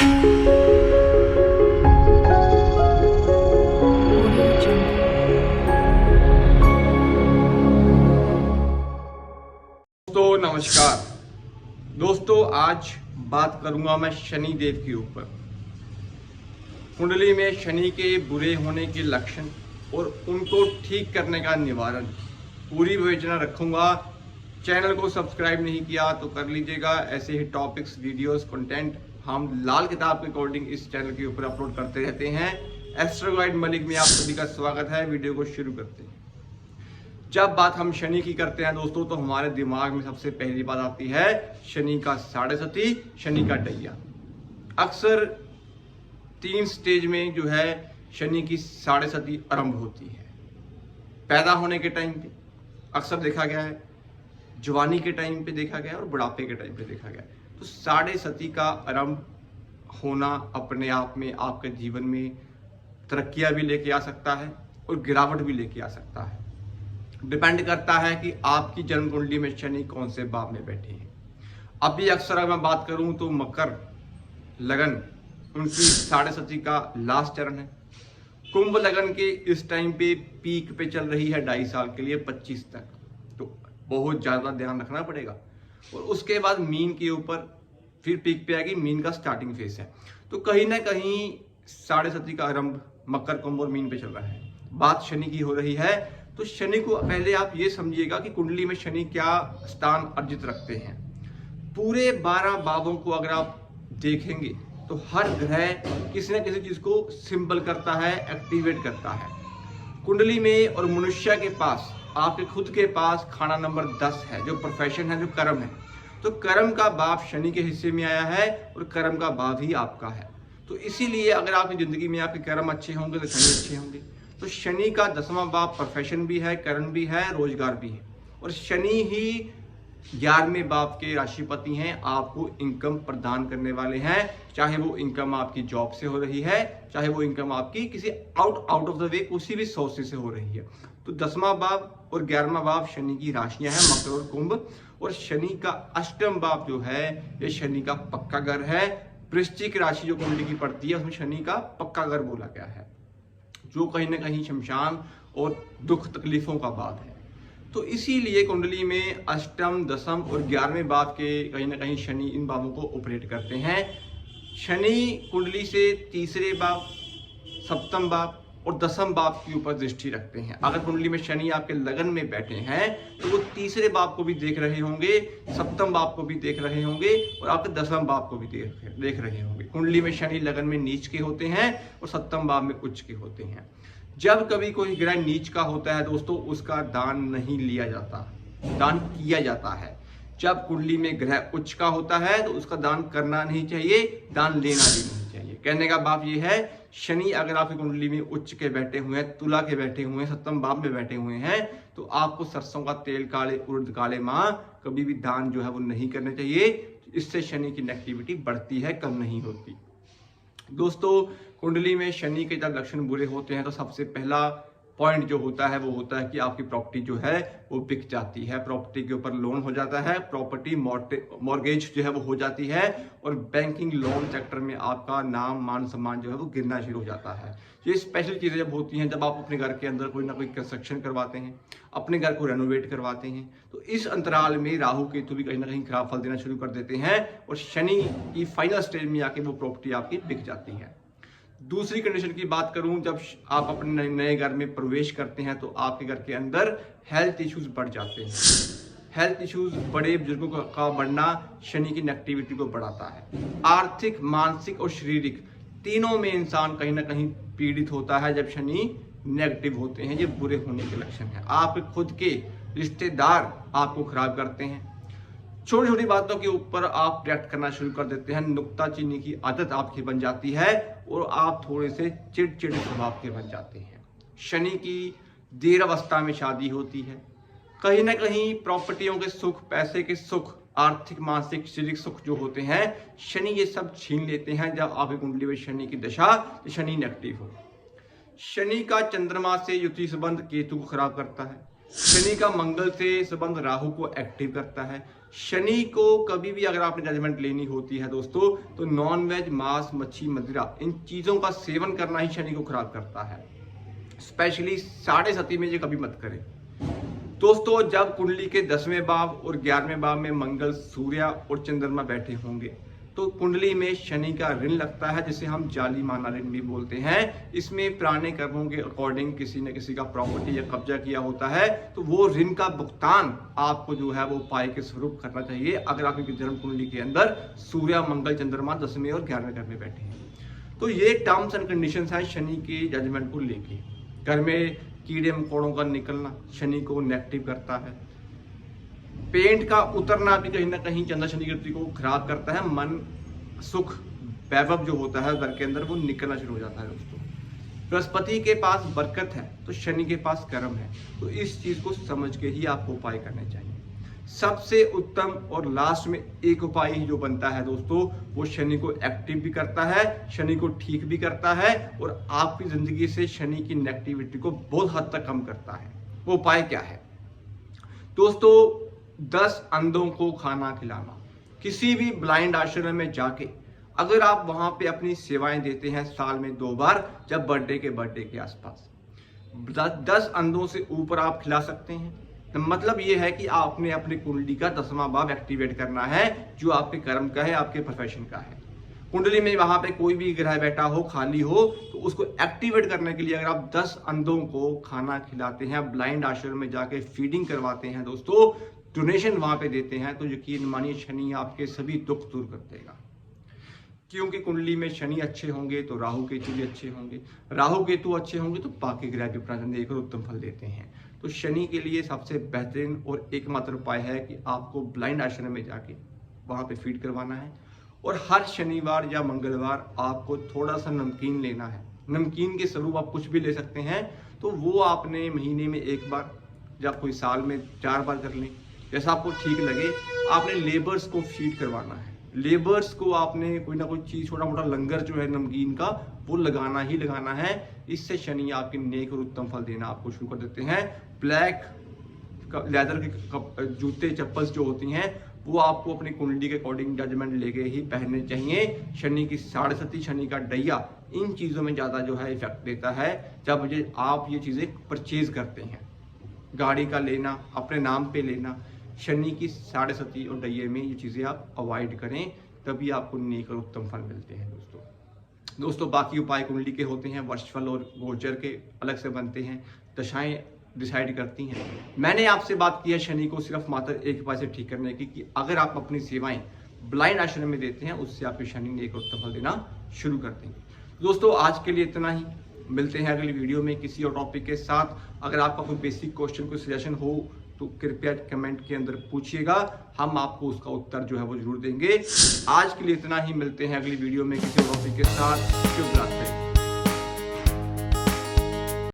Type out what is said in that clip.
दोस्तों नमस्कार। दोस्तों आज बात करूंगा मैं शनि देव के ऊपर। कुंडली में शनि के बुरे होने के लक्षण और उनको ठीक करने का निवारण पूरी विवेचना रखूंगा। चैनल को सब्सक्राइब नहीं किया तो कर लीजिएगा। ऐसे ही टॉपिक्स, वीडियोस, कंटेंट हम लाल किताब के अकॉर्डिंग इस चैनल के ऊपर अपलोड करते रहते हैं। एस्ट्रो गाइड मलिक में आप सभी का स्वागत है। वीडियो को शुरू करते हैं। जब बात हम शनि की करते हैं दोस्तों, तो हमारे दिमाग में सबसे पहली बात आती है शनि का साढ़े सती, शनि का डैया। अक्सर 3 स्टेज में जो है शनि की साढ़े सती आरंभ होती है। पैदा होने के टाइम पे अक्सर देखा गया है, जवानी के टाइम पे देखा गया है और बुढ़ापे के टाइम पे देखा गया है। तो साढ़े सती का आरंभ होना अपने आप में आपके जीवन में तरक्कियां भी लेके आ सकता है और गिरावट भी लेके आ सकता है। डिपेंड करता है कि आपकी जन्म कुंडली में शनि कौन से भाव में बैठे हैं। अभी अक्सर अगर मैं बात करूं तो मकर लगन उनकी साढ़े सती का लास्ट चरण है। कुंभ लगन के इस टाइम पे पीक पे चल रही है 2.5 साल के लिए 25 तक, तो बहुत ज्यादा ध्यान रखना पड़ेगा। और उसके बाद मीन के ऊपर फिर पीक पे आएगी। मीन का स्टार्टिंग फेज है, तो कहीं ना कहीं साढ़े सती का आरंभ मकर, कुंभ और मीन पे चल रहा है। बात शनि की हो रही है, तो शनि को पहले आप ये समझिएगा कि कुंडली में शनि क्या स्थान अर्जित रखते हैं। पूरे 12 भावों को अगर आप देखेंगे तो हर ग्रह किसी न किसी चीज को सिंबल करता है, एक्टिवेट करता है। कुंडली में और मनुष्य के पास, आपके खुद के पास खाना नंबर 10 है, जो प्रोफेशन है, जो कर्म है। तो कर्म का भाव शनि के हिस्से में आया है और कर्म का भाव ही आपका है। तो इसीलिए अगर आपकी जिंदगी में आपके कर्म अच्छे होंगे तो शनि अच्छे होंगे। तो शनि का 10वां भाव प्रोफेशन भी है, कर्म भी है, रोजगार भी है। और शनि ही 11वें भाव के राशिपति हैं, आपको इनकम प्रदान करने वाले हैं। चाहे वो इनकम आपकी जॉब से हो रही है, चाहे वो इनकम आपकी किसी आउट ऑफ द वे किसी भी सोर्सेज से हो रही है। तो 10वां भाव और 11वां भाव शनि की राशियां हैं, मकर और कुंभ। और शनि का अष्टम भाव जो है ये शनि का पक्का घर है। वृश्चिक राशि जो कुंडली की पड़ती है उसमें शनि का पक्का घर बोला गया है, जो कहीं ना कहीं शमशान और दुख तकलीफों का भाव है। तो इसीलिए कुंडली में अष्टम, दसम और 11वें भाव के कहीं ना कहीं शनि इन भावों को ऑपरेट करते हैं। शनि कुंडली से तीसरे भाव, सप्तम भाव और 10वें भाव के ऊपर दृष्टि रखते हैं। अगर कुंडली में शनि आपके लगन में बैठे हैं तो वो तीसरे भाव को भी देख रहे होंगे, सप्तम भाव को भी देख रहे होंगे और आपके 10वें भाव को भी देख रहे होंगे। कुंडली में शनि लगन में नीच के होते हैं और सप्तम भाव में उच्च के होते हैं। जब कभी कोई ग्रह नीच का होता है दोस्तों, उसका दान नहीं लिया जाता, दान किया जाता है। जब कुंडली में ग्रह उच्च का होता है तो उसका दान करना नहीं चाहिए, दान लेना भी नहीं चाहिए। कहने का भाव ये है, शनि अगर आपकी कुंडली में उच्च के बैठे हुए हैं, तुला के बैठे हुए हैं, सप्तम भाव में बैठे हुए हैं, तो आपको सरसों का तेल, काले उर्द, काले माह कभी भी दान जो है वो नहीं करने चाहिए। इससे शनि की नेगेटिविटी बढ़ती है, कम नहीं होती। दोस्तों कुंडली में शनि के जब लक्षण बुरे होते हैं तो सबसे पहला पॉइंट जो होता है वो होता है कि आपकी प्रॉपर्टी जो है वो बिक जाती है, प्रॉपर्टी के ऊपर लोन हो जाता है, प्रॉपर्टी मॉर्गेज जो है वो हो जाती है और बैंकिंग लोन सेक्टर में आपका नाम, मान सम्मान जो है वो गिरना शुरू हो जाता है। ये स्पेशल चीजें जब होती हैं, जब आप अपने घर के अंदर कोई ना कोई कंस्ट्रक्शन करवाते हैं, अपने घर को रेनोवेट करवाते हैं, तो इस अंतराल में राहु केतु भी कहीं ना कहीं खराब फल देना शुरू कर देते हैं और शनि की फाइनल स्टेज में आके वो प्रॉपर्टी आपकी बिक जाती है। दूसरी कंडीशन की बात करूं, जब आप अपने नए घर में प्रवेश करते हैं तो आपके घर के अंदर हेल्थ इश्यूज बढ़ जाते हैं। हेल्थ इश्यूज, बड़े बुजुर्गों का बढ़ना शनि की नेगेटिविटी को बढ़ाता है। आर्थिक, मानसिक और शारीरिक तीनों में इंसान कहीं ना कहीं पीड़ित होता है जब शनि नेगेटिव होते हैं। ये बुरे होने के लक्षण है। आपके खुद के रिश्तेदार आपको खराब करते हैं, छोटी छोटी बातों के ऊपर आप रिएक्ट करना शुरू कर देते हैं, नुक्ताचीनी की आदत आपकी बन जाती है और आप थोड़े से चिड़चिड़े स्वभाव के बन जाते हैं। शनि की देर अवस्था में शादी होती है। कहीं ना कहीं प्रॉपर्टियों के सुख, पैसे के सुख, आर्थिक, मानसिक, शारीरिक सुख जो होते हैं, शनि ये सब छीन लेते हैं जब आपकी कुंडली में शनि की दशा, शनि नेगेटिव हो। शनि का चंद्रमा से युति संबंध केतु को खराब करता है। शनि का मंगल से संबंध राहु को एक्टिव करता है। शनि को कभी भी अगर आपने जजमेंट लेनी होती है दोस्तों, तो नॉनवेज, मांस, मच्छी, मदिरा, इन चीजों का सेवन करना ही शनि को खराब करता है। स्पेशली 7.5 में ये कभी मत करें दोस्तों। जब कुंडली के 10वें भाव और 11वें भाव में मंगल, सूर्य और चंद्रमा बैठे होंगे तो कुंडली में शनि का ऋण लगता है, जिसे हम जालिमाना ऋण भी बोलते हैं। इसमें पुराने कर्मों के अकॉर्डिंग किसी न किसी का प्रॉपर्टी या कब्जा किया होता है, तो वो ऋण का भुगतान आपको जो है वो उपाय के स्वरूप करना चाहिए अगर आपकी जन्म कुंडली के अंदर सूर्य, मंगल, चंद्रमा 10वें और 11वें घर में बैठे हैं। तो ये टर्म्स एंड कंडीशन है शनि के जजमेंट को लेके। घर में कीड़े मकोड़ों का निकलना शनि को नेगेटिव करता है। पेंट का उतरना भी कहीं ना कहीं चंद्र शनि कृति को खराब करता है। मन, सुख, वैभव जो होता है घर के अंदर वो निकलना शुरू हो जाता है दोस्तों। बृहस्पति के पास बरकत है तो शनि के पास कर्म है, तो इस चीज को समझ के ही आपको उपाय करने चाहिए। सबसे उत्तम और लास्ट में एक उपाय ही जो बनता है दोस्तों, वो शनि को एक्टिव भी करता है, शनि को ठीक भी करता है और आपकी जिंदगी से शनि की नेगेटिविटी को बहुत हद तक कम करता है। वो उपाय क्या है दोस्तों? 10 अंधों को खाना खिलाना। किसी भी ब्लाइंड आश्रम में जाके अगर आप वहां पे अपनी सेवाएं देते हैं साल में 2 बार, जब बर्थडे के आसपास 10 अंधों से ऊपर आप खिला सकते हैं। तो मतलब ये है कि आपने अपनी कुंडली का 10वां भाव एक्टिवेट करना है, जो आपके कर्म का है, आपके प्रोफेशन का है। कुंडली में वहां पे कोई भी ग्रह बैठा हो, खाली हो, तो उसको एक्टिवेट करने के लिए अगर आप 10 अंधों को खाना खिलाते हैं, ब्लाइंड आश्रम में जाके फीडिंग करवाते हैं दोस्तों, डोनेशन वहां पे देते हैं, तो यकीन मानिए शनि आपके सभी दुख दूर कर देगा। क्योंकि कुंडली में शनि अच्छे होंगे तो राहु केतु भी अच्छे होंगे, राहु केतु अच्छे होंगे तो बाकी ग्रह भी अपना देकर उत्तम फल देते हैं। तो शनि के लिए सबसे बेहतरीन और एकमात्र उपाय है कि आपको ब्लाइंड आश्रम में जाके वहां पे फीड करवाना है, और हर शनिवार या मंगलवार आपको थोड़ा सा नमकीन लेना है। नमकीन के स्वरूप आप कुछ भी ले सकते हैं, तो वो आपने महीने में 1 बार या कोई साल में 4 बार कर लें, जैसा आपको ठीक लगे। आपने लेबर्स को फीड करवाना है, लेबर्स को आपने कोई ना कोई चीज, छोटा मोटा लंगर जो है नमकीन का, वो लगाना ही लगाना है। इससे शनि आपके नेक और उत्तम फल देना आपको शुरू कर देते हैं। ब्लैक लेदर के जूते, चप्पल्स जो होती हैं, वो आपको अपनी कुंडली के अकॉर्डिंग जजमेंट लेके ही पहनने चाहिए। शनि की 7.5, शनि का डैया, इन चीजों में ज्यादा जो है इफेक्ट देता है जब आप ये चीजें परचेज करते हैं। गाड़ी का लेना, अपने नाम पे लेना, शनि की 7.5 और डैये में ये चीजें आप अवॉइड करें, तभी आपको नेक और उत्तम फल मिलते हैं दोस्तों। बाकी उपाय कुंडली के होते हैं, वर्षफल और गोचर के अलग से बनते हैं, दशाएं डिसाइड करती हैं। मैंने आपसे बात की है शनि को सिर्फ मात्र एक उपाय से ठीक करने की, कि अगर आप अपनी सेवाएं ब्लाइंड आश्रम में देते हैं, उससे आपके शनि नेक और उत्तम फल देना शुरू कर देंगे। दोस्तों आज के लिए इतना ही, मिलते हैं अगली वीडियो में किसी और टॉपिक के साथ। अगर आपका कोई बेसिक क्वेश्चन, कोई सजेशन हो तो कृपया कमेंट के अंदर पूछिएगा, हम आपको उसका उत्तर जो है वो जरूर देंगे। आज के लिए इतना ही, मिलते हैं अगली वीडियो में किसी और टॉपिक के साथ। शुभ रात्रि।